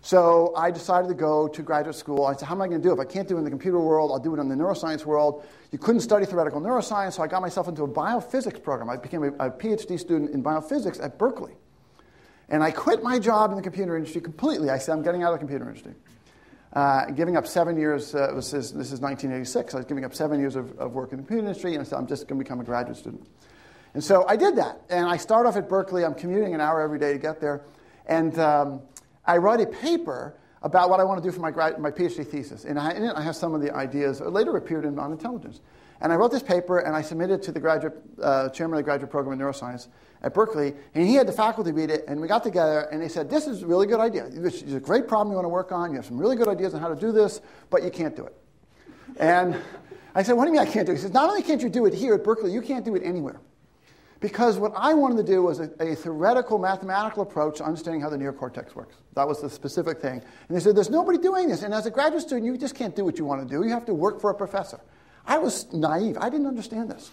So I decided to go to graduate school. I said, how am I going to do it? If I can't do it in the computer world, I'll do it in the neuroscience world. You couldn't study theoretical neuroscience, so I got myself into a biophysics program. I became a PhD student in biophysics at Berkeley. And I quit my job in the computer industry completely. I said, I'm getting out of the computer industry. Giving up 7 years, this is 1986, I was giving up 7 years of work in the computer industry, and I said, I'm just going to become a graduate student. And so I did that. And I started off at Berkeley. I'm commuting an hour every day to get there. And I wrote a paper about what I want to do for my PhD thesis. And in it, I have some of the ideas that later appeared in On Intelligence. And I wrote this paper, and I submitted it to the chairman of the graduate program in neuroscience at Berkeley. And he had the faculty read it, and we got together, and they said, this is a really good idea. It's a great problem you want to work on. You have some really good ideas on how to do this, but you can't do it. And I said, what do you mean I can't do it? He says, not only can't you do it here at Berkeley, you can't do it anywhere. Because what I wanted to do was a theoretical mathematical approach to understanding how the neocortex works. That was the specific thing. And they said, there's nobody doing this. And as a graduate student, you just can't do what you want to do. You have to work for a professor. I was naive. I didn't understand this.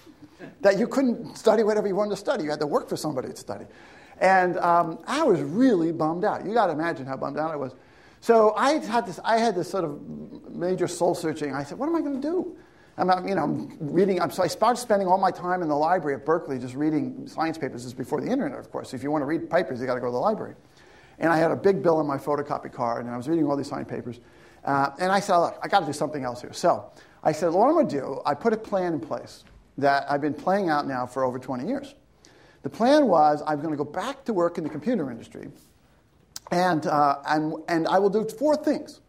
That you couldn't study whatever you wanted to study. You had to work for somebody to study. And I was really bummed out. You got to imagine how bummed out I was. So I had this sort of major soul searching. I said, what am I going to do? I'm reading. So I started spending all my time in the library at Berkeley just reading science papers. This is before the internet, of course. So if you want to read papers, you got to go to the library. And I had a big bill on my photocopy card, and I was reading all these science papers. And I said, look, I got to do something else here. So I said, well, what I'm going to do, I put a plan in place that I've been playing out now for over 20 years. The plan was I'm going to go back to work in the computer industry, and I will do 4 things.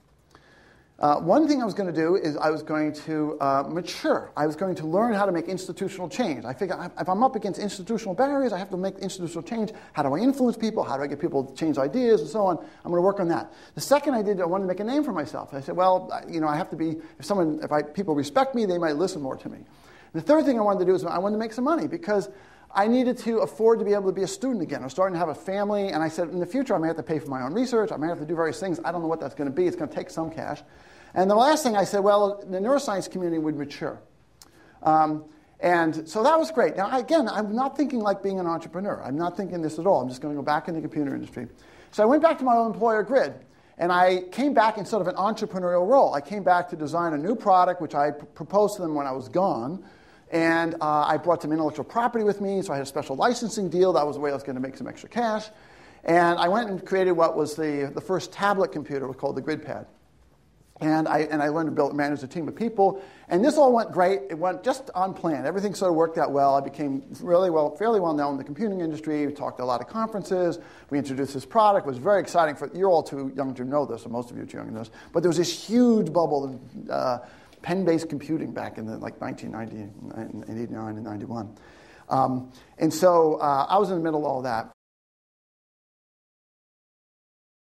One thing I was going to do is I was going to mature. I was going to learn how to make institutional change. I figured if I'm up against institutional barriers, I have to make institutional change. How do I influence people? How do I get people to change ideas and so on? I'm going to work on that. The second I wanted to make a name for myself. I said, well, I have to be, people respect me, they might listen more to me. The third thing I wanted to do is I wanted to make some money because I needed to afford to be able to be a student again. I was starting to have a family, and I said, in the future, I may have to pay for my own research. I may have to do various things. I don't know what that's going to be. It's going to take some cash. And the last thing I said, well, the neuroscience community would mature. And so that was great. Now, again, I'm not thinking like being an entrepreneur. I'm not thinking this at all. I'm just going to go back in the computer industry. So I went back to my old employer, Grid, and I came back in sort of an entrepreneurial role. I came back to design a new product, which I proposed to them when I was gone. And I brought some intellectual property with me, so I had a special licensing deal. That was the way I was going to make some extra cash. And I went and created what was the first tablet computer. It was called the GridPad. And I learned to manage a team of people. And this all went great. It went just on plan. Everything sort of worked out well. I became fairly well known in the computing industry. We talked at a lot of conferences. We introduced this product. It was very exciting. You're all too young to know this, or most of you are too young to know this. But there was this huge bubble in pen-based computing back in 1990, and 89 and 91. And so I was in the middle of all that.